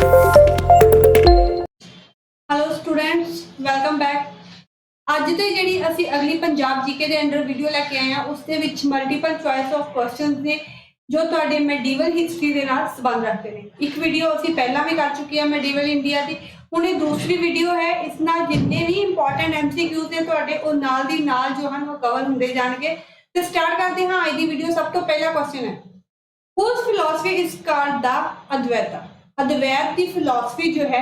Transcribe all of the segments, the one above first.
Hello students, welcome back. ਅੱਜ ਤੇ ਜਿਹੜੀ ਅਸੀਂ ਅਗਲੀ ਪੰਜਾਬ ਜੀਕੇ ਦੇ ਅੰਡਰ ਵੀਡੀਓ ਲੈ ਕੇ ਆਏ ਆ ਉਸ ਦੇ ਵਿੱਚ ਮਲਟੀਪਲ ਚੁਆਇਸ ਆਫ ਕੁਐਸਚਨਸ ਨੇ ਜੋ ਤੁਹਾਡੇ ਮੈਡੀਵਲ ਹਿਸਟਰੀ ਦੇ ਨਾਲ ਸੰਬੰਧ ਰੱਖਦੇ ਨੇ। ਇੱਕ ਵੀਡੀਓ ਅਸੀਂ ਪਹਿਲਾਂ ਵੀ ਕਰ ਚੁੱਕੇ ਆ ਮੈਡੀਵਲ ਇੰਡੀਆ ਦੀ, ਹੁਣ ਇਹ ਦੂਸਰੀ ਵੀਡੀਓ ਹੈ। ਇਸ ਨਾਲ ਜਿੰਨੇ ਵੀ ਇੰਪੋਰਟੈਂਟ ਐਮਸੀਕਿਊਜ਼ ਨੇ ਤੁਹਾਡੇ ਉਹ ਨਾਲ ਦੀ ਨਾਲ ਜੋ ਹਨ ਉਹ ਕਵਰ ਹੁੰਦੇ ਜਾਣਗੇ। ਤੇ ਸਟਾਰਟ ਕਰਦੇ ਹਾਂ ਅੱਜ ਦੀ ਵੀਡੀਓ। ਸਭ ਤੋਂ ਪਹਿਲਾ ਕੁਐਸਚਨ ਹੈ, whose philosophy is called the Advaita? अद्वैत की फिलोसफी जो है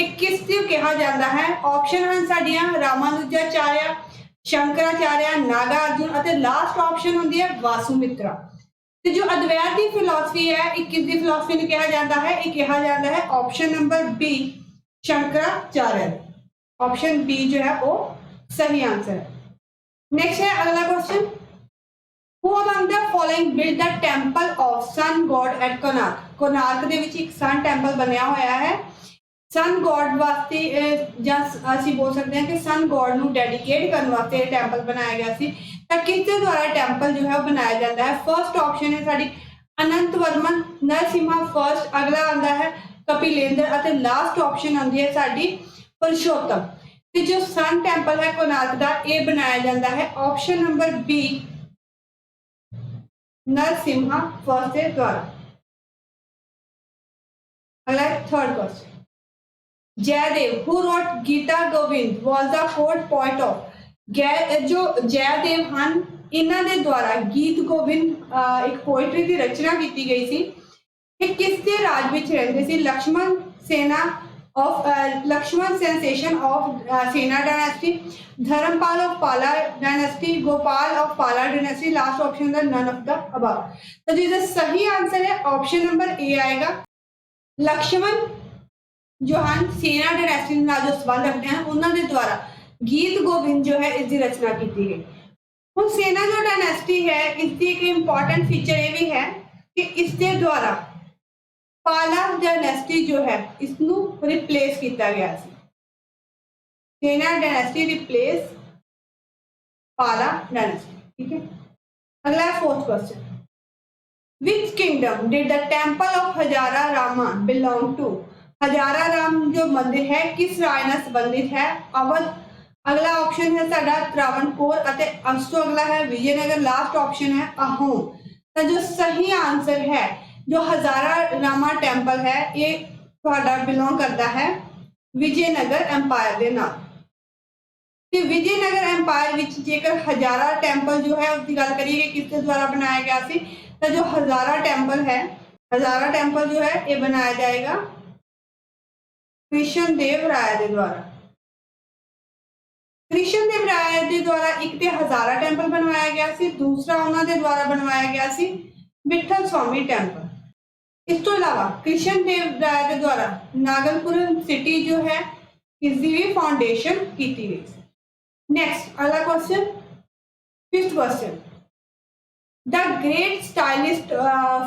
एक किस कहा जाता है? ऑप्शन हैं साडियां रामानुजाचार्य, शंकराचार्य, नागार्जुन और लास्ट ऑप्शन होंगी है वासुमित्रा। तो जो अद्वैत की फिलोसफी है एक किस फिलोसफी ने कहा जाता है? एक कहा जाता है option number B Shankaracharya. Option B जो है वो सही आंसर है। नेक्स्ट है अगला question, Who among the following built the temple of sun god at Konark? Konark ਦੇ ਵਿੱਚ ਇੱਕ sun temple ਬਣਿਆ ਹੋਇਆ ਹੈ। sun god ਵਾਸਤੇ ਜਾਂ ਅਸੀਂ ਬੋਲ ਸਕਦੇ ਹਾਂ ਕਿ sun god ਨੂੰ ਡੈਡੀਕੇਟ ਕਰਨ ਵਾਸਤੇ ਇਹ ਟੈਂਪਲ ਬਣਾਇਆ ਗਿਆ ਸੀ। ਤਾਂ ਕਿਸ ਦੇ ਦੁਆਰਾ ਟੈਂਪਲ ਜੋ ਹੈ ਉਹ ਬਣਾਇਆ ਜਾਂਦਾ ਹੈ? ਫਰਸਟ ਆਪਸ਼ਨ ਹੈ ਸਾਡੀ ਅਨੰਤ ਵਰਮਨ, ਨਰਸਿਮਹਾ ਫਰਸਟ। ਅਗਲਾ ਆਉਂਦਾ ਹੈ ਕਪਿਲੇਂਦਰ ਅਤੇ ਲਾਸਟ ਆਪਸ਼ਨ ਆਉਂਦੀ ਹੈ ਸਾਡੀ ਪੁਰਸ਼ੋਤਮ। ਤੇ ਜੋ sun temple ਹੈ ਕੋणार्क ਦਾ ਇਹ ਬਣਾਇਆ ਜਾਂਦਾ ਹੈ option number B Narasimha first के द्वारा। अगला third question, Jayadev who wrote Gita Govind was the fourth poet of. जो जयदेव हैं इन्हां दे द्वारा गीत गोविंद एक पोएट्री की रचना की गई सी। ये किस दे राज विच रहिंदे सी? लक्ष्मण सेना ऑफ लक्ष्मण सेंसेशन ऑफ सेना डायनेस्टी, धर्मपाल ऑफ पाला डायनेस्टी, गोपाल ऑफ पाला डायनेस्टी। लास्ट ऑप्शन है नन ऑफ द अबव। तो जो सही आंसर है ऑप्शन नंबर ए आएगा। लक्ष्मण जो हैं सेना डायनेस्टी नाल जो संबंध रखते हैं उन्होंने द्वारा गीत गोविंद जो है इसकी रचना की गई। हुण सेना जो डायनेस्टी है इसकी एक इंपॉर्टेंट फीचर ये भी है कि इसके द्वारा पाला डायनेस्टी जो है इसनू रिप्लेस किया गया सी। सेना डायनेस्टी रिप्लेस पाला डायनेस्टी। ठीक है। अगला fourth question, which kingdom did the temple of Hazara Rama belong to? Hazara Ram जो मंदिर है किस राज नाल संबंधित है? अवध। अगला ऑप्शन है साडा त्रावणकोर और उस तो अगला है विजयनगर। लास्ट ऑप्शन है अहोम। तो जो सही आंसर है जो हजारा रामा टैंपल है ये बिलोंग करता है विजयनगर एंपायर के नाम। तो विजयनगर एंपायर विच जेकर हजारा टैंपल जो है उसकी गल करिए कि किसके द्वारा बनाया गया सी, तो जो हजारा टैंपल है हजारा टैंपल जो है ये बनाया जाएगा कृष्ण देव राय के द्वारा। कृष्ण देव राय के द्वारा एक तो हजारा टैंपल बनवाया गया सी, दूसरा उन्होंने द्वारा बनवाया गया सी विठल स्वामी टैंपल। इस तो अलावा कृष्ण देव राय के द्वारा नागलपुरम सिटी जो है इसकी भी फाउंडेशन की गई। नेक्स्ट अगला question, fifth question, the great stylist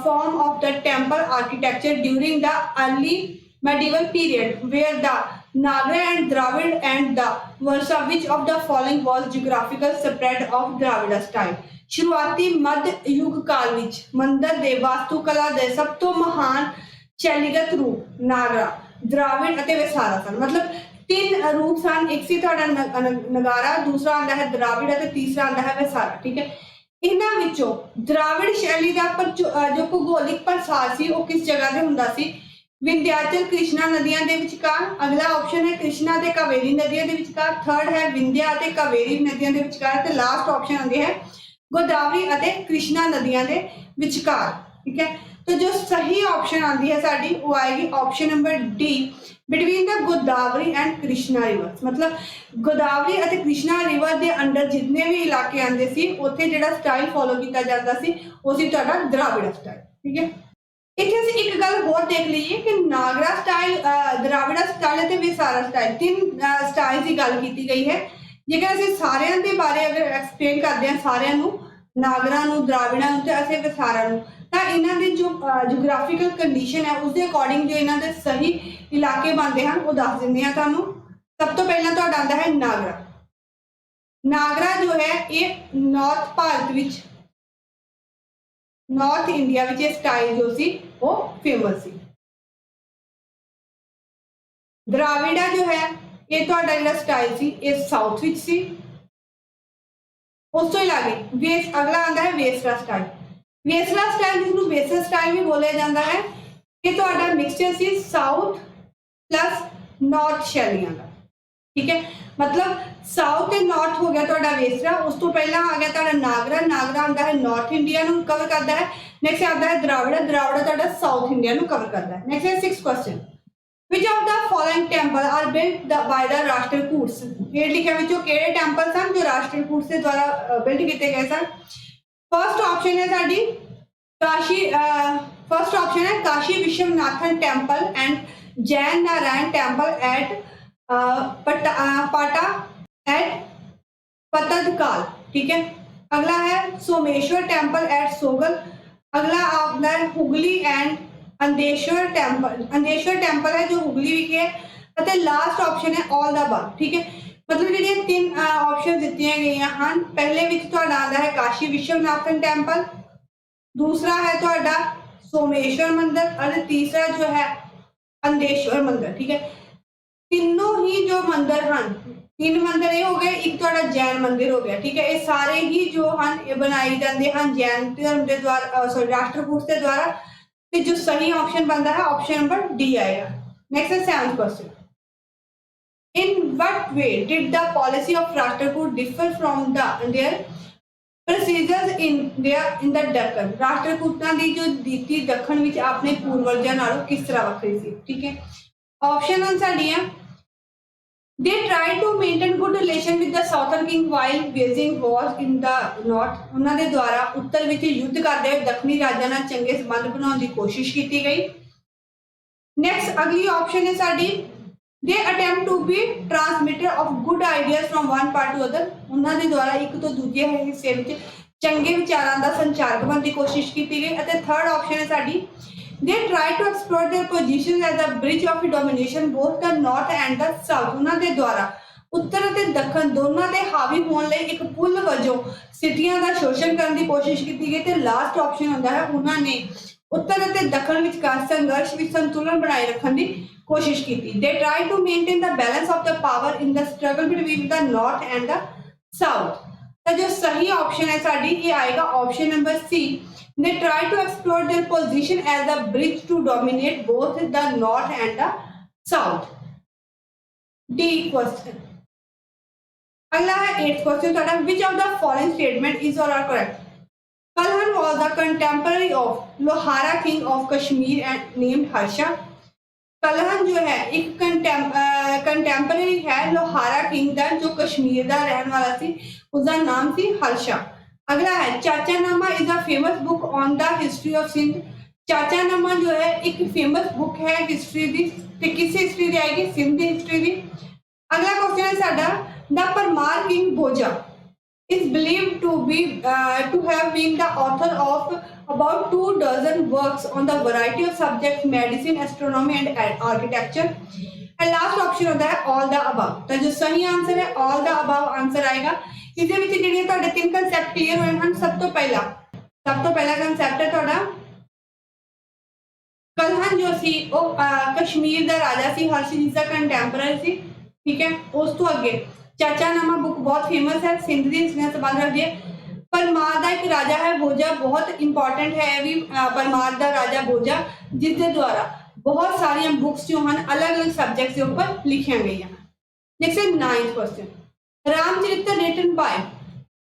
form of the temple architecture during the early medieval period where the Nagara and Dravid and the Varsa, which of the following was geographical spread of Dravida style? शुरुआती मध्य युग काल विच मंदिर दे वास्तुकला दे सब तो महान शैलीगत रूप नागरा, द्राविड़ और विसारा सन। मतलब तीन रूप सन, एक सी तुहाडा नगारा, दूसरा आंदा है द्राविड़ और तीसरा आंदा है विसारा। ठीक है। इन्हां विचों द्राविड़ शैली का जो भूगोलिक प्रसार सी वो किस जगह से हुंदा सी? विंध्याचल कृष्णा नदियां दे विचकार। अगला ऑप्शन है कृष्णा ते कावेरी नदियां दे विचकार। थर्ड है विंध्या ते कावेरी नदियां दे विचकार। ते लास्ट ऑप्शन आंदी है गोदावरी अते कृष्णा नदियां दे विचकार। ठीक है। तो जो सही ऑप्शन आंदी है साडी वो आएगी option number D between the Godavari and Krishna river. मतलब गोदावरी अते कृष्णा रिवर दे अंडर जितने भी इलाके आंदे सी उत्थे जिहड़ा स्टाइल फॉलो किया जाता सी वो सी तुहाडा द्राविड़ स्टाइल। ठीक है। इत्थे असीं एक गल होर देख लीए कि नागरा स्टाइल, द्राविड़ा स्टाइल ते विसारा स्टाइल तीन स्टाइल की गल की गई है। जेकर असीं सारियां दे बारे अगर एक्सप्लेन करते हैं सारियां नूं, नागरा नूं, द्राविड़ा नूं ते असीं विसारा नूं, तां इन्हां दे जो जियोग्राफिकल कंडीशन है उसके अकॉर्डिंग जो इन्हां दे सही इलाके बनते हैं वो दस दिंदे हां तुहानूं। सब तो पहला तुहाडा आंदा है नागरा। नागरा जो है ये नॉर्थ भारत विच नॉर्थ इंडिया स्टाइल जो सी वो फेमस सी। द्राविड़ा जो है ये ਤੁਹਾਡਾ ਜਿਹੜਾ ਸਟਾਈਲ ਸੀ ਇਹ ਸਾਊਥ ਵਿੱਚ ਸੀ। ਉਸ ਤੋਂ ਇਲਾਵਾ ਵੇਸ ਅਗਲਾ ਆਂਦਾ ਹੈ ਵੇਸਲਾ ਸਟਾਈਲ। ਵੇਸਲਾ ਸਟਾਈਲ ਜਿਸਨੂੰ ਵੇਸਲ ਸਟਾਈਲ ਵੀ ਬੋਲਿਆ ਜਾਂਦਾ ਹੈ, ਇਹ ਤੁਹਾਡਾ ਮਿਕਸਚਰ ਸੀ ਸਾਊਥ ਪਲੱਸ ਨਾਰਥ ਸ਼ੈਲੀਆਂ ਦਾ। ठीक है, मतलब साउथ एंड नॉर्थ हो गया ਤੁਹਾਡਾ ਵੇਸਲਾ। ਉਸ ਤੋਂ ਪਹਿਲਾਂ ਆ ਗਿਆ ਤੁਹਾਡਾ ਨਾਗਰਾ। ਨਾਗਰਾ ਆਂਦਾ ਹੈ ਨਾਰਥ ਇੰਡੀਆ ਨੂੰ ਕਵਰ ਕਰਦਾ ਹੈ। ਨੈਕਸਟ ਆਂਦਾ ਹੈ द्राविड़ा। द्राविड़ा ਤੁਹਾਡਾ ਸਾਊਥ ਇੰਡੀਆ ਨੂੰ ਕਵਰ ਕਰਦਾ ਹੈ। ਨੈਕਸਟ ਹੈ 6th question, which of the following temple are built by the राष्ट्रकूट्स। ਹੇਠ ਲਿਖਿਆ ਵਿੱਚੋਂ ਕਿਹੜੇ ਟੈਂਪਲ ਸਨ ਜੋ ਰਾਸ਼ਟਰਕੂਟਸ ਦੇ ਦੁਆਰਾ ਬਿਲਡ ਕੀਤੇ ਗਏ ਸਨ। ਫਰਸਟ ਆਪਸ਼ਨ ਹੈ ਸਾਡੀ ਕਾਸ਼ੀ। फर्स्ट ऑप्शन है Kashi Vishwanathan temple and Jain Narayan temple at Pata at Pattadakal. ठीक है, अगला है सोमेश्वर टेम्पल एट सोगल। अगला आता है Hooghly and Andeshwar temple. Andeshwar temple है जो हुगली विखे है। लास्ट ऑप्शन है ऑल द अबव। ठीक है, मतलब जी तीन ऑप्शन दिए गई हैं। पहले विच तुहाडा आंदा है काशी विश्वनाथन टेम्पल, दूसरा है तुहाडा सोमेश्वर मंदिर और तीसरा जो है अंदेश्वर मंदिर। ठीक है, तीनों ही जो मंदिर हैं, तीन मंदिर ये हो गए, एक तुहाडा जैन मंदिर हो गया। ठीक है, ये सारे ही जो हैं ये बनाए जाते हैं जैन धर्म के द्वारा, सॉरी राष्ट्रकूट के द्वारा। तो जो सही ऑप्शन बनता है ऑप्शन नंबर डी आएगा। नेक्स्ट है 7th question, in what way did the policy of Rashtrakoot differ from their procedures in the Deccan। राष्ट्रकूटां दी जो नीति दखन विच अपने पूर्वजां नालों किस तरह वखरी सी। ठीक है, ऑप्शन आं साडियां they tried to maintain good relation with the southern king while waging wars in the north। उन्हां दे द्वारा उत्तर विच युद्ध करदे होए दक्षिणी राजां नाल चंगे संबंध बनाउण दी कोशिश कीती गई। नेक्स्ट अगली ऑप्शन है साडी they attempt to be transmitter of good ideas from one part to other। उन्हां दे द्वारा एक तो दूजे हिस्से विच चंगे विचारां दा संचारक बनण दी कोशिश कीती गई। अते थर्ड ऑप्शन है साडी they try to explore their position as a bridge of domination both the north and the south। उन्हां दे द्वारा उत्तर अते दक्षिण दोनों ते हावी होण लई एक पुल वजों सिटियां दा शोषण करन दी कोशिश कीती गई। ते लास्ट ऑप्शन हुंदा है उन्हां ने उत्तर अते दक्षिण विचकार संघर्ष विच संतुलन बनाए रखण दी कोशिश की थी। They try to maintain the balance of the power in the struggle between the north and the south। तो जो सही ऑप्शन है साडी ये आएगा option number C. They try to explore their position as a bridge to dominate both the north and the south। D question, अगला है 8th question ਤੁਹਾਡਾ, which of the following statement is or are correct। Kalhan was the contemporary of Lohara king of Kashmir and named Harsha। Kalhana जो है एक contemporary है Lohara king का जो कश्मीर का रहने वाला थी, उसका नाम थी हर्षा। अगला है Chachnama is a famous book on the history of Sindh. Chachnama जो है एक फेमस बुक है हिस्ट्री दी, ते किस हिस्ट्री दी आएगी, सिंध दी हिस्ट्री दी। अगला क्वेश्चन है साडा the Paramara king Bhoja is believed to have been the author of about 24 works on the variety of subjects medicine, astronomy and architecture। and last option होता है all the above। तो जो सही आंसर है all the above आंसर आएगा। इसके विच जेहड़े तुहाडे तीन कांसेप्ट क्लियर होए हैं। सब तो पहला कांसेप्ट है तुहाडा कलहन जो सी वो कश्मीर का राजा सी, हर्ष जिसका कंटेम्पररी सी। ठीक है, उस तो अगे चाचानामा बुक बहुत फेमस है, सिंध दी हिस्ट्री संबंध रखती है। परमार का एक राजा है भोजा, बहुत इंपॉर्टेंट है भी परमार का राजा भोजा, जिसके द्वारा बहुत सारिया बुक्स जो हैं अलग अलग सब्जेक्ट के ऊपर लिखिया गई हैं। नेक्स्ट है 9th question, Ramacharita written by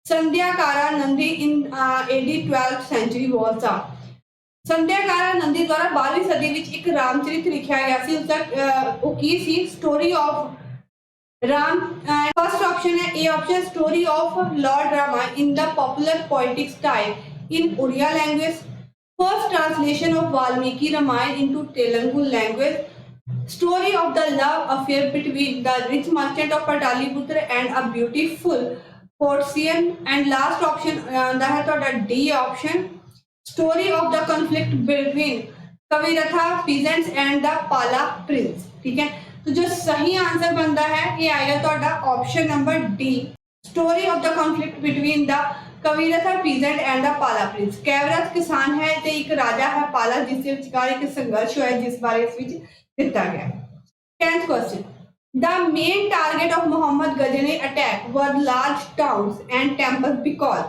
Sandhyakara Nandi in AD 12th century was the। Sandhyakara Nandi द्वारा 12वीं सदी में एक रामचरित्र लिखा गया सी, उसका वो की C story of Ram. First option है A option story of lord Rama in the popular poetic style in Oriya language. First translation of Valmiki Ramayana into Telugu language. Story of the love affair between the rich merchant of Pataliputra and a beautiful Persian. And last option है तो D option story of the conflict between Kaivarta peasants and the Pala prince. ठीक है, तो जो सही answer बनता है ये आएगा तो option number D story of the conflict between the Kaivarta peasant and the Pala prince. Kaivarta किसान है तो एक राजा है पाला, जिसके विचकार एक संघर्ष हुआ है जिस बारे इस दिता गया। 10th question. The main target of Muhammad Ghazani attack were large towns and temples because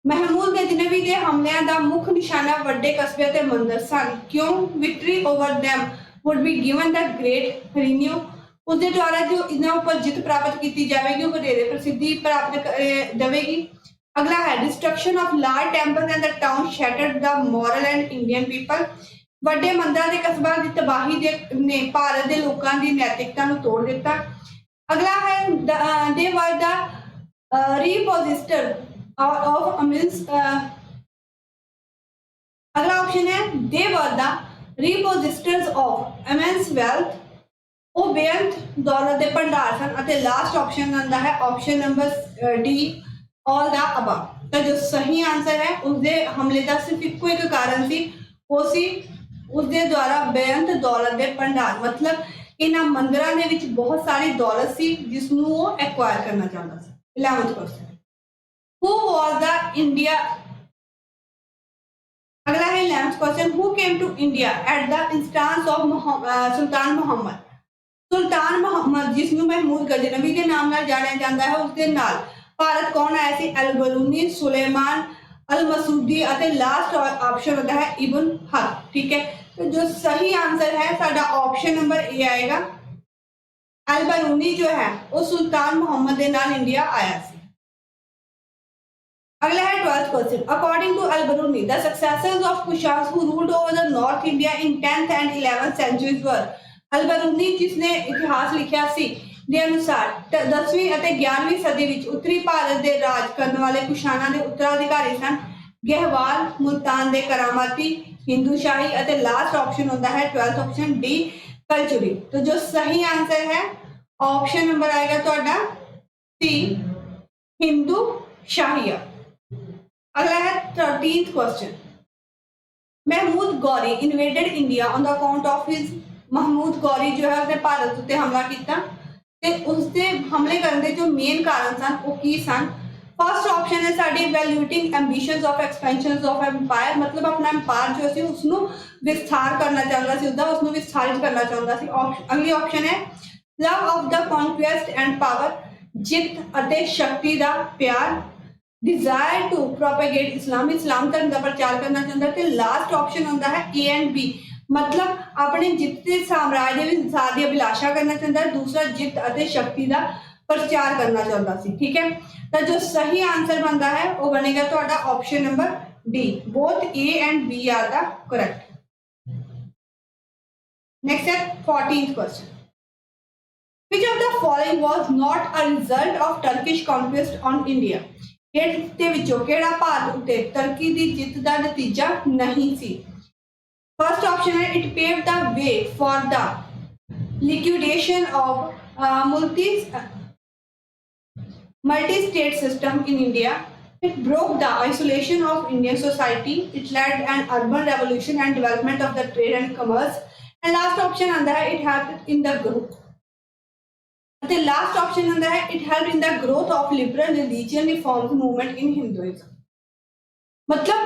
Mahmood Ghaznavi के हमलिਆਂ ਦਾ ਮੁੱਖ ਨਿਸ਼ਾਨਾ ਵੱਡੇ ਕਸਬੇ ਤੇ ਮੰਦਰ ਸਨ ਕਿਉਂ victory over them would be given the great renew उसके द्वारा जो इन्हों पर जित प्राप्त की जाएगी वो ਵਧੇਰੇ ਪ੍ਰਸਿੱਧੀ प्राप्त देगी। अगला है destruction of large temples and the town shattered the moral and Indian people ਵੱਡੇ ਮੰਦਰਾਂ ਦੇ ਕਸਬਾਂ ਦੀ ਤਬਾਹੀ ਨੇ ਭਾਰਤ ਦੇ ਲੋਕਾਂ ਦੀ ਨੈਤਿਕਤਾ ਨੂੰ ਤੋੜ ਦਿੱਤਾ। ਅਗਲਾ ਹੈ ਦੇ were the repositor of means अगला ऑप्शन है they were the repositors of immense wealth ਉਹ ਬੇਅੰਤ ਦੌਲਤ ਦੇ ਭੰਡਾਰ ਸਨ ਅਤੇ ਲਾਸਟ ਆਪਸ਼ਨ ਆਂਦਾ ਹੈ option number D all the above। ਤਾਂ ਜੋ ਸਹੀ ਆਨਸਰ ਹੈ ਉਸਦੇ ਹਮਲੇ ਦਾ ਸਿਰਫ ਇੱਕੋ ਇੱਕ ਕਾਰਨ ਸੀ ਉਹ ਸੀ ਉਸਦੇ ਦੁਆਰਾ ਬੇਅੰਤ ਦੌਲਤ ਦੇ ਭੰਡਾਰ मतलब ਇਹਨਾਂ ਮੰਦਰਾਂ ਦੇ ਵਿੱਚ ਬਹੁਤ ਸਾਰੀ ਦੌਲਤ ਸੀ ਜਿਸ ਨੂੰ ਉਹ ਐਕਵਾਇਰ ਕਰਨਾ ਚਾਹੁੰਦਾ ਸੀ। 11th question Who was the India? अगला है 11th question Who came to India at the instance of Sultan Muhammad? सुल्तान मोहम्मद जिसनों महमूद गजनवी के नाम नाल जानिया जाता है उसके नाल भारत कौन आया सी अल बरूनी सुलेमान अल मसूदी अते लास्ट ऑप्शन होता है इब्न हक। ठीक है तो जो सही आंसर है साडा ऑप्शन नंबर ए आएगा। अल बरूनी जो है वो सुल्तान मोहम्मद के नाल इंडिया आया सी। अगला है 12th question according to Al Biruni the successors of Kushans who ruled over the north India in 10th and 11th centuries were Al Biruni जिसने इतिहास लिखा सी ਦੇ ਅਨੁਸਾਰ 10ਵੀਂ ਅਤੇ 11ਵੀਂ ਸਦੀ ਵਿੱਚ ਉੱਤਰੀ ਭਾਰਤ ਦੇ ਰਾਜ ਕਰਨ ਵਾਲੇ ਕੁਸ਼ਾਨਾਂ ਦੇ ਉੱਤਰਾਧਿਕਾਰੀ ਸਨ ਗਹਿਵਾਲ ਮੁਲਤਾਨ ਦੇ ਕਰਾਮਾਤੀ ਹਿੰਦੂ ਸ਼ਾਹੀ ਅਤੇ ਲਾਸਟ ਆਪਸ਼ਨ ਹੁੰਦਾ ਹੈ 12th ਆਪਸ਼ਨ ਡੀ ਕਲਚੁਰੀ। तो जो सही आंसर है ऑप्शन नंबर आएगा ਤੁਹਾਡਾ सी हिंदू शाहिया। अगला है 13th question Mahmud Ghori invaded India on the account of his Mahmud Ghori जो है उसने भारत उत्ते हमला किया ते उसके हमले करने के जो मेन कारण सन वो की सन। फर्स्ट ऑप्शन है साडी evaluating ambitions of expansions of empire मतलब अपना एम्पायर जो सी उसनु विस्तार करना चाहता सी उसदा उसनु विस्तारित करना चाहता सी। अगली ऑप्शन है love of the conquest and power जित अते शक्ति दा प्यार डिजायर टू प्रोपेगेट इस्लाम धर्म का प्रचार करना चाहता है। लास्ट ऑप्शन होता है ए एंड बी मतलब अपने जित के साम्राज्य विस्तार की अभिलाषा करना चाहता है दूसरा जित अते शक्ति का प्रचार करना चाहता सी। ठीक है तो जो सही आंसर बनता है वो बनेगा ਤੁਹਾਡਾ option number D both A and B are the correct. Next है 14th question which of the following was not a result of Turkish conquest on India ਦੇ ਵਿੱਚੋਂ ਕਿਹੜਾ ਭਾਰਤ ਉੱਤੇ ਤੁਰਕੀ ਦੀ ਜਿੱਤ ਦਾ ਨਤੀਜਾ ਨਹੀਂ ਸੀ। फर्स्ट ऑप्शन है it pave the way for the liquidation of multi state system in India it broke the isolation of Indian society it led an urban revolution and development of the trade and commerce and last option आता है it helped in the growth ਅਤੇ last option आता है it helped in the growth of liberal religion reforms movement in Hinduism मतलब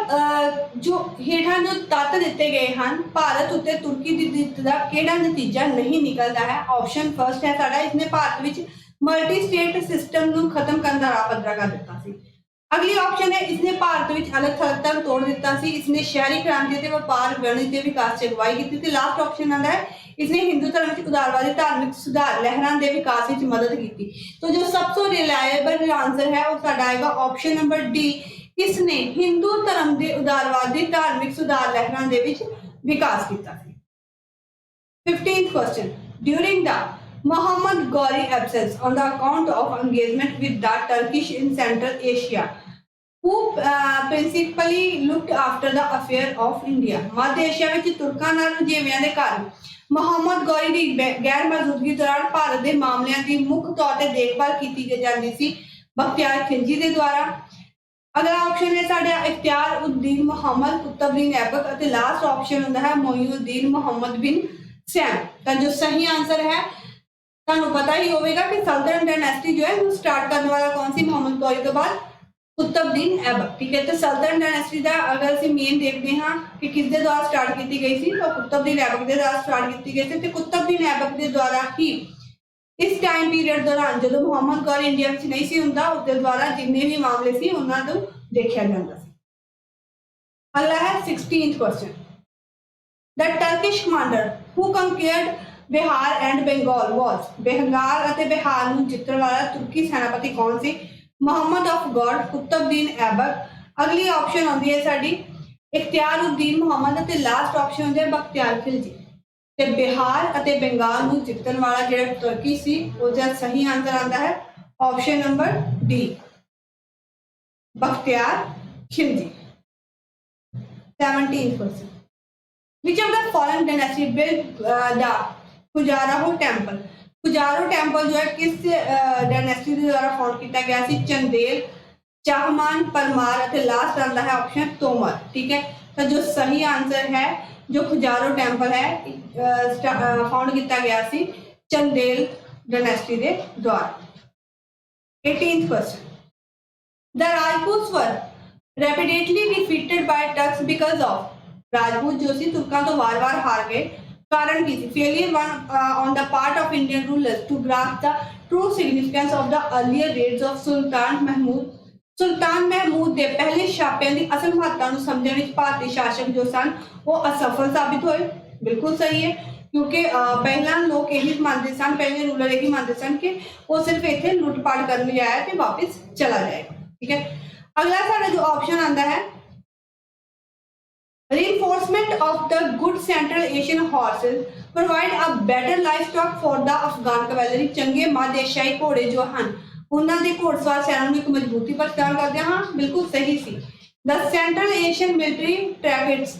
जो हेठा जो तत्त दिते गए हैं भारत उत्ते तुर्की की जित का केड़ा नतीजा नहीं निकलता है। ऑप्शन फर्स्ट है साडा इसने भारत विच मल्टी स्टेट सिस्टम नूं खत्म करने का राह पद्धरा कर दिता सी। अगली ऑप्शन है इसने भारत विच अलग थलगता तोड़ दिता सी इसने शहरी क्रांति ते व्यापार वाणिज्य विकास च अगवाई की ते लास्ट ऑप्शन आता है इसने हिंदू धर्म की उदारवादी धार्मिक सुधार लहरां दे विकास विच मदद की। तो जो सब तो रिलायबल आंसर है वो साडा आएगा ऑप्शन नंबर डी इसने हिंदू धर्म के उदारवादी धार्मिक सुधार लहरां दे विच विकास किया। 15th question during the Muhammad Ghori absence on the account of engagement with the Turkish in Central Asia who principally looked after the affair of India मध्य एशिया विच तुर्कां नाल रुझेवियां दे कारण मुहम्मद गौरी की गैर मौजूदगी दौरान भारत के मामलों की मुख्य तौर पर देखभाल की जाती सी बख्तियार खिलजी के द्वारा। अगला ऑप्शन है साडा इख्तियार उद्दीन मुहम्मद कुतुबुद्दीन ऐबक और लास्ट ऑप्शन होता है मोइनुद्दीन मुहम्मद बिन सैम। तो जो सही आंसर है तुहानू पता ही होगा कि सल्तनत डायनेस्टी जो है स्टार्ट करने वाला कौन सी मुहम्मद गौरी के बाद ਕੁਤਬਦੀਨ ਐਬਕ। ठीक है, तो सल्तनत डायनेस्टी का अगर ਅਸੀਂ ਮੇਨ ਦੇਖਦੇ ਹਾਂ ਕਿ ਕਿਸ ਦੇ ਦੁਆਰਾ ਸਟਾਰਟ ਕੀਤੀ ਗਈ ਸੀ, ਤਾਂ ਕੁਤਬਦੀਨ ਐਬਕ ਦੇ ਦੁਆਰਾ ਸਟਾਰਟ ਕੀਤੀ ਗਈ ਸੀ। ਤੇ ਕੁਤਬਦੀਨ ਐਬਕ ਦੇ ਦੁਆਰਾ ਹੀ ਇਸ ਟਾਈਮ ਪੀਰੀਅਡ ਦੌਰਾਨ ਜਦੋਂ ਮੁਹੰਮਦ ਗੌਰ ਇੰਡੀਆ ਵਿੱਚ ਨਹੀਂ ਸੀ ਹੁੰਦਾ, ਉਸ ਦੇ ਦੁਆਰਾ ਜਿੰਨੇ ਵੀ ਮਾਮਲੇ ਸੀ ਉਹਨਾਂ ਨੂੰ ਦੇਖਿਆ ਜਾਂਦਾ ਸੀ। अगला है 16th question, the Turkish commander who conquered Bihar and Bengal was. Bengal और बिहार ਨੂੰ ਜਿੱਤਣ ਵਾਲਾ ਤੁਰਕੀ ਸੈਨਾਪਤੀ ਕੌਣ ਸੀ? Muhammad of god, Qutbuddin Aibak. अगली ऑप्शन आती है साडी इख्तियारुद्दीन मुहम्मद ਅਤੇ लास्ट ऑप्शन ਹੁੰਦੀ ਹੈ बख्तियार खिलजी। ਤੇ ਬਿਹਾਰ ਅਤੇ ਬੰਗਾਲ ਨੂੰ ਜਿੱਤਣ ਵਾਲਾ ਜਿਹੜਾ ਤੁਰਕੀ ਸੀ, ਉਹਦਾ ਸਹੀ ਆਨਸਰ ਆਂਦਾ ਹੈ option number D, Bakhtiyar Khilji. 17th question, which of the following dynasty built the Khajuraho temple? Khajuraho temple जो है किस डायनेस्टी के द्वारा फाउंड किया गया सी? चंदेल, चाहमान, परमार और लास्ट आता है ऑप्शन तोमर। ठीक है, तो जो सही आंसर है जो खजारो टेंपल है फाउंड किया गया सी चंदेल डायनेस्टी के द्वारा। 18th question, the Rajputs were repeatedly defeated by Turks because of। Rajput जो सी तुर्कों तो बार-बार हार गए, कारण की थी failure on the part of Indian rulers to grasp the true significance of the earlier raids of सुल्तान महमूद। सुल्तान महमूद के पहले छापिਆਂ ਦੀ ਅਸਲ ਮਹੱਤਤਾ ਨੂੰ ਸਮਝਣ ਵਿੱਚ ਭਾਰਤੀ ਸ਼ਾਸਕ ਜੋ ਸਨ ਉਹ ਅਸਫਲ ਸਾਬਿਤ ਹੋਏ। ਬਿਲਕੁਲ ਸਹੀ ਹੈ, क्योंकि ਪਹਿਲਾਂ ਲੋਕ ਇਹੀ ਮੰਨਦੇ ਸਨ, ਪਹਿਲੇ ਰੂਲਰ ਇਹੀ ਮੰਨਦੇ ਸਨ ਕਿ ਉਹ ਸਿਰਫ ਇੱਥੇ ਲੁੱਟਪਾਟ ਕਰਨ ਲਈ ਆਇਆ ਤੇ ਵਾਪਸ ਚਲਾ ਜਾਏਗਾ। ਠੀਕ ਹੈ, अगला सारा जो ऑप्शन आता है reinforcement of the good Central Asian horses provide a better livestock for the Afghan cavalry। ਚੰਗੇ ਮੱਧ ਏਸ਼ੀਆਈ ਘੋੜੇ ਜੋ ਹਨ ਉਹਨਾਂ ਦੇ ਘੋੜਸਵਾਰ ਸੈਨਾ ਨੂੰ ਇੱਕ ਮਜ਼ਬੂਤੀ ਪ੍ਰਦਾਨ ਕਰਦੇ ਹਾਂ। ਬਿਲਕੁਲ ਸਹੀ ਸੀ। The Central Asian military tactics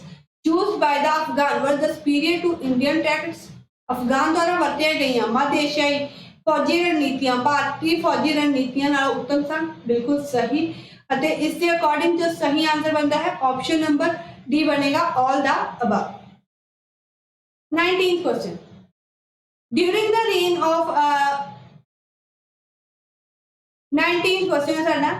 used by the Afghan were the superior to Indian tactics। Afghan ਦੁਆਰਾ ਵਰਤੀਆਂ ਗਈਆਂ ਮੱਧ ਏਸ਼ੀਆਈ ਫੌਜੀ ਰਣਨੀਤੀਆਂ ਭਾਰਤੀ ਫੌਜੀ ਰਣਨੀਤੀਆਂ ਨਾਲ ਉੱਤਮ ਸਨ। ਬਿਲਕੁਲ ਸਹੀ। ਅਤੇ ਇਸ ਦੇ ਅਕੋਰਡਿੰਗ ਜੋ ਸਹੀ ਆंसर बनता है ऑप्शन नंबर डी बनेगा all the above. 19th question, during the rain of 19th question है साडा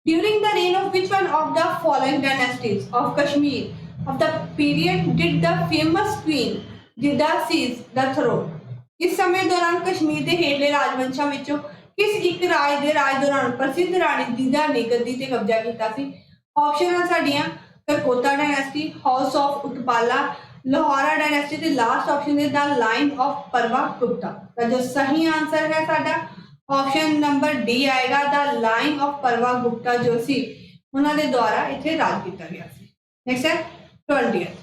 during the rain of which one of the following dynasties of Kashmir of the period did the famous queen जिदा seize the throne. इस समय दौरान कश्मीर के हेठले राजवंशां विचों किस एक राज के राज दौरान प्रसिद्ध रानी दीदा ने गद्दी ते कब्जा किया सी? ऑप्शन है साडियां Karkota dynasty, house of Utpala, Lohara dynasty ते लास्ट ऑप्शन है the line of Parva Gupta. तो जो सही आंसर है साडा ऑप्शन नंबर डी आएगा, the line of Parva Gupta जो सी उन्हां दे द्वारा इत्थे राज किया गया सी। नेक्स्ट है 20th,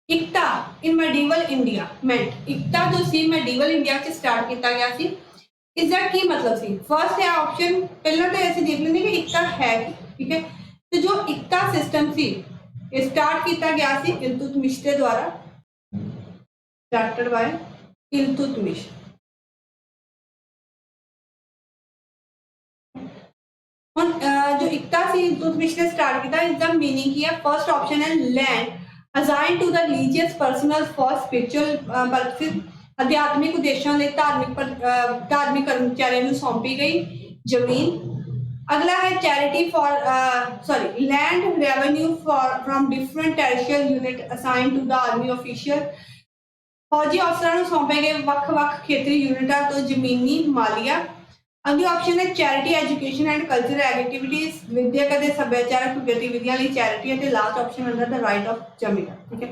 इक्ता इन मेडिवल इंडिया मेंट। इक्ता जो सी मेडिवल इंडिया च स्टार्ट किया गया सी, इसका की मतलब सी? फर्स्ट है ऑप्शन पहला तो ऐसे देख लेंगे कि इक्ता है। ठीक है, तो जो इक्ता सिस्टम सी स्टार्ट किया गया सी इल्तुतमिश के द्वारा, स्टार्टेड बाय इल्तुतमिश। जो इक्ता सी इल्तुतमिश ने स्टार्ट किया, इसका मीनिंग की है फर्स्ट ऑप्शन है land assigned to the religious personal for spiritual purposes. अध्यात्मिक उद्देश्यों लिए धार्मिक कर्मचारियों को सौंपी गई जमीन। अगला है charity for land revenue from different territorial unit assigned to the army official. फौजी अफसरों को सौंपे गए ਵੱਖ-ਵੱਖ ਖੇਤਰੀ यूनिटा तो जमीनी मालिया। अगली ऑप्शन है charity education and cultural activities, विद्यक ਅਤੇ ਸੱਭਿਆਚਾਰਕ ਗਤੀਵਿਧੀਆਂ ਲਈ चैरिटी ਅਤੇ last option under the right of जमीन। ठीक है,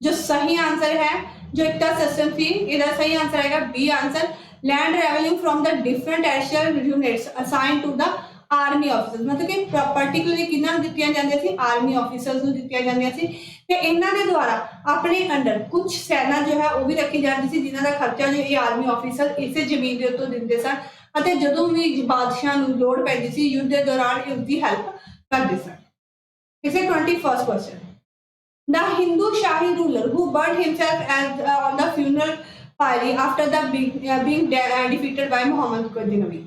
जो सही आंसर है जो इक्ता सिस्टम थी, इसका सही आंसर आएगा B answer, land revenue from the different territorial units assigned to the army officers. मतलब कि पर्टिकुलरली किन्हां दित्तियां जांदियां सी? आर्मी ऑफिसर्स नूं दित्तियां जांदियां सी ते इन्हां दे द्वारा अपने अंडर कुछ सेना जो है वो भी रखी जाती सी जिन्हां दा खर्चा जो ये आर्मी ऑफिसर इसे जमीन के उत्तों दिंदे सन ਅਤੇ ਜਦੋਂ ਵੀ ਬਾਦਸ਼ਾਹ ਨੂੰ ਲੋੜ ਪੈਂਦੀ ਸੀ ਯੁੱਧ ਦੇ ਦੌਰਾਨ ਉਸ ਦੀ ਹੈਲਪ ਕਰਦੇ ਸਨ। ਇਸੇ 21st question, the Hindu Shahi ruler who burned himself as on the funeral pyre after the being defeated by Muhammad Ghazni।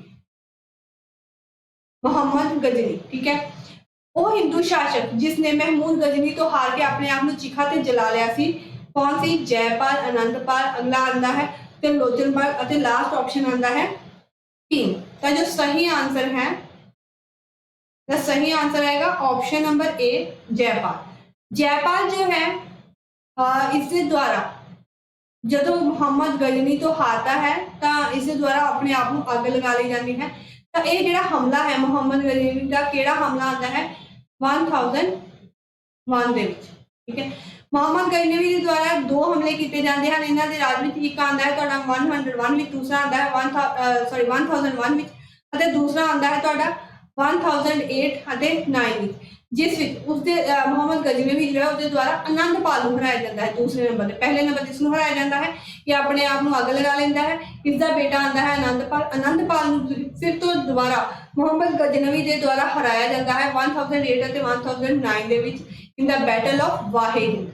Mohammad Ghazni. ठीक है, वो हिंदू शासक जिसने महमूद गजनी तो हार के अपने आप को चिखा ते जला लिया सी, कौन सी? जयपाल, आनंदपाल। अगला आता है त्रिलोचनपाल और लास्ट ऑप्शन आता है 3। तो जो सही आंसर है तो सही आंसर आएगा option number A Jaipal. Jaipal जो है इसके द्वारा ਜਦੋਂ ਮੁਹੰਮਦ ਗਜ਼ਨੀ ਤੋਂ ਹਾਰਦਾ ਹੈ ਤਾਂ ਇਸ ਦੁਆਰਾ ਆਪਣੇ ਆਪ ਨੂੰ ਅੱਗ ਲਗਾ ਲਈ ਜਾਂਦੀ ਹੈ। ਤਾਂ ਇਹ ਜਿਹੜਾ ਹਮਲਾ ਹੈ ਮੁਹੰਮਦ ਗਜ਼ਨੀ ਦਾ ਕਿਹੜਾ ਹਮਲਾ ਆਉਂਦਾ ਹੈ 1001 ਦੇ ਵਿੱਚ। ਠੀਕ ਹੈ, ਮੁਹੰਮਦ ਗਜ਼ਨੀ ਦੇ ਦੁਆਰਾ ਦੋ ਹਮਲੇ ਕੀਤੇ ਜਾਂਦੇ ਹਨ ਇਹਨਾਂ ਦੇ ਰਾਜ ਵਿੱਚ। ਇੱਕ ਆਉਂਦਾ ਹੈ ਤੁਹਾਡਾ 101 ਵਿੱਚ, ਦੂਸਰਾ ਆਉਂਦਾ ਹੈ 1001 ਵਿੱਚ ਅਤੇ ਦੂਸਰਾ ਆਉਂਦਾ ਹੈ ਤੁਹਾਡਾ 1008 ਅਤੇ 9 ਵਿੱਚ, ਜਿਸ ਵਿੱਚ ਉਸਦੇ ਮੁਹੰਮਦ ਗਜ਼ਨਵੀ ਜਿਹੜਾ ਉਹਦੇ ਦੁਆਰਾ ਆਨੰਦਪਾਲ ਨੂੰ ਹਰਾਇਆ ਜਾਂਦਾ ਹੈ ਦੂਸਰੇ ਨੰਬਰ ਤੇ। ਪਹਿਲੇ ਨੰਬਰ ਤੇ ਇਸ ਨੂੰ ਹਰਾਇਆ ਜਾਂਦਾ ਹੈ ਕਿ ਆਪਣੇ ਆਪ ਨੂੰ ਅੱਗ ਲਗਾ ਲੈਂਦਾ ਹੈ। ਇਸ ਦਾ ਬੇਟਾ ਆਉਂਦਾ ਹੈ ਆਨੰਦਪਾਲ। ਆਨੰਦਪਾਲ ਨੂੰ ਫਿਰ ਤੋਂ ਦੁਬਾਰਾ ਮੁਹੰਮਦ ਗਜ਼ਨਵੀ ਦੇ ਦੁਆਰਾ ਹਰਾਇਆ ਜਾਂਦਾ ਹੈ 1008 ਅਤੇ 1009 ਦੇ ਵਿੱਚ in the battle of Waihind.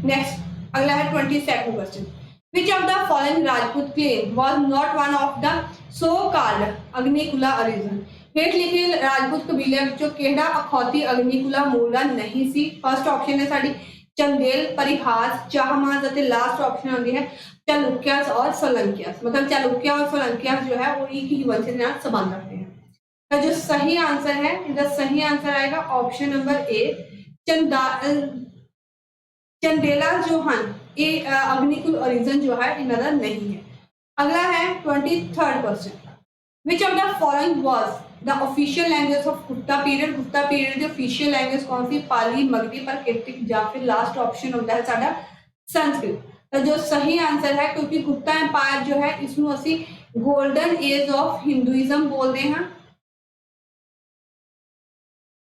Next अगला है 22nd question. Which of the following Rajput clan was not one of the so called अग्निकुला origin? हेठ लिखे राजपूत कबीले विचों केड़ा अखौती अग्निकुला मूल दा नहीं सी। फर्स्ट ऑप्शन है साडी चंदेल, परिहास, चाहमास ਅਤੇ लास्ट ऑप्शन आती है चालुक्यास और सोलंकियास। मतलब चालुक्य और सोलंकियास जो है वो एक ही वंश के साथ संबंध रखते हैं। तो जो सही आंसर है इसका सही आंसर आएगा ऑप्शन नंबर ए चंदेला जो हैं ये अग्निकुल ओरिजिन जो है इनका नहीं है। अगला है 23rd question. Which of the following was the official language of Gupta period? Gupta period की ऑफिशियल लैंग्वेज कौन सी? पाली, मगधी, प्राकृतिक या फिर लास्ट ऑप्शन होता है साडा संस्कृत। तो जो सही आंसर है, क्योंकि गुप्ता एम्पायर जो है इसमें असी गोल्डन एज ऑफ हिंदुइज्म बोलते हैं।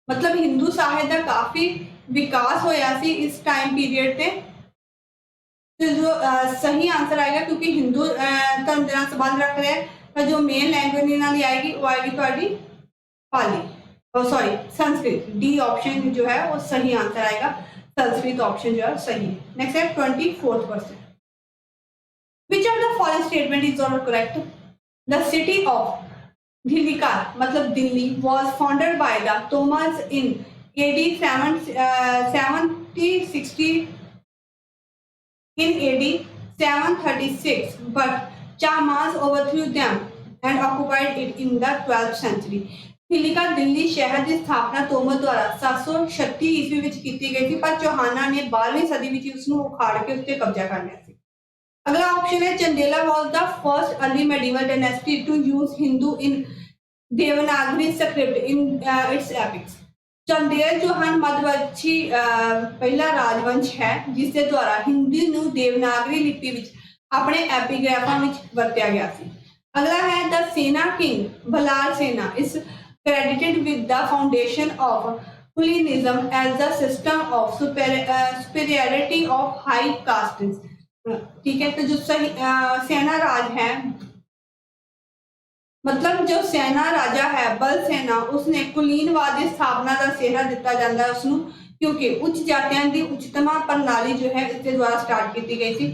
मतलब हिंदू साहित्य का काफी विकास होया सी इस टाइम पीरियड पे। तो जो सही आंसर आएगा, क्योंकि हिंदू धर्म के संबंध रख रहे हैं, तो जो मेन लैंग्वेज इन्हों की आएगी वो आएगी थोड़ी पाली, सॉरी संस्कृत। डी ऑप्शन जो है वो सही आंसर आएगा, संस्कृत ऑप्शन जो है सही है। नेक्स्ट है 24th question. Which of the following statement is not correct? The city of Dhillika मतलब Delhi was founded by the Thomas in AD 736, but Chamas overthrew them and occupied it in the 12th century. ढिल्लीकार Delhi शहर की स्थापना तोमर द्वारा 736 ईस्वी विच की गई थी, पर चौहाना ने 12वीं सदी विच उसनू उखाड़ के उस पर कब्जा कर लिया थी। अगला ऑप्शन है Chandela was the first early medieval dynasty to use Hindu in Devanagari script in its epics. Chandel जो हैं मध्यवंशी पहला राजवंश है जिसके द्वारा हिंदी नू देवनागरी लिपि विच अपने एपिग्राफां विच वरत्या गया सी। अगला है द सेना किंग भलाल सेना is credited with the foundation of Hellenism as the system of superiority of high castes. ठीक है, तो जो सेना राज है, मतलब जो सेना राजा है बल सेना, उसने कुलीनवाद की स्थापना का सेहरा दिता जाता है उसनू, क्योंकि उच्च जातियों की उच्चतमा प्रणाली जो है इसके द्वारा स्टार्ट की गई थी।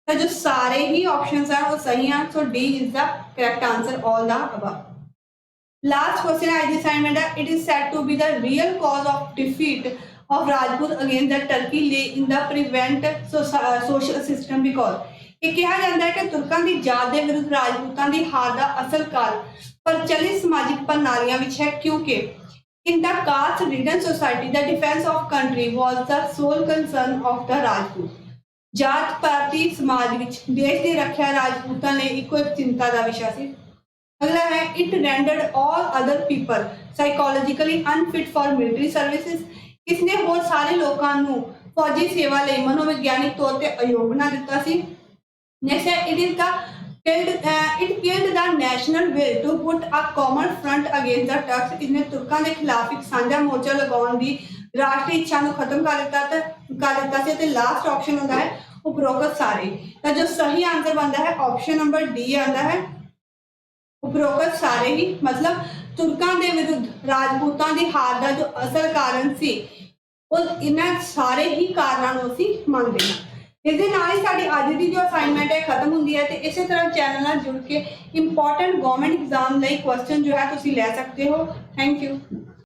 तो जो सारे ही ऑप्शंस हैं वो सही हैं, so D is the correct answer all the above. Last question is assignment है, it is said to be the real cause of defeat of Rajput against the Turkey lay in the prevent social system because ये कहा जाता है कि तुर्कों की जात के विरुद्ध राजपूतों की हार का असल कारण प्रचलित समाजिक प्रणालियों में है, क्योंकि in the caste ridden society the defense of country was the sole concern of the Rajput. जात पाती समाज में देश की रक्षा राजपूतों ने एक चिंता का विषय थी। अगला है it rendered all other people psychologically unfit for military services. इसने होर सारे लोगों को फौजी सेवा लिए मनोवैज्ञानिक तौर पर अयोग बना दिता सी। नेक्स्ट है it killed the national will to put a common front against the Turks. इसने तुर्कों के खिलाफ एक साझा मोर्चा लगाने की राष्ट्रीय इच्छा को खत्म कर दिता सी। ते लास्ट ऑप्शन होता है उपरोक्त सारे। तो जो सही आंसर बनता है ऑप्शन नंबर डी आता है उपरोक्त सारे ही, मतलब तुर्कों के विरुद्ध राजपूतों की हार का जो असल कारण सी वो इन्हें सारे ही कारणों को असीं मानते हैं। इस नाल ही साडी अज की जो असाइनमेंट है खत्म होंदी है। तो इस तरह चैनल नाल जुड़ के इंपॉर्टेंट गवर्नमेंट एग्जाम लिए क्वेश्चन जो है तुसीं लै सकते हो। Thank you.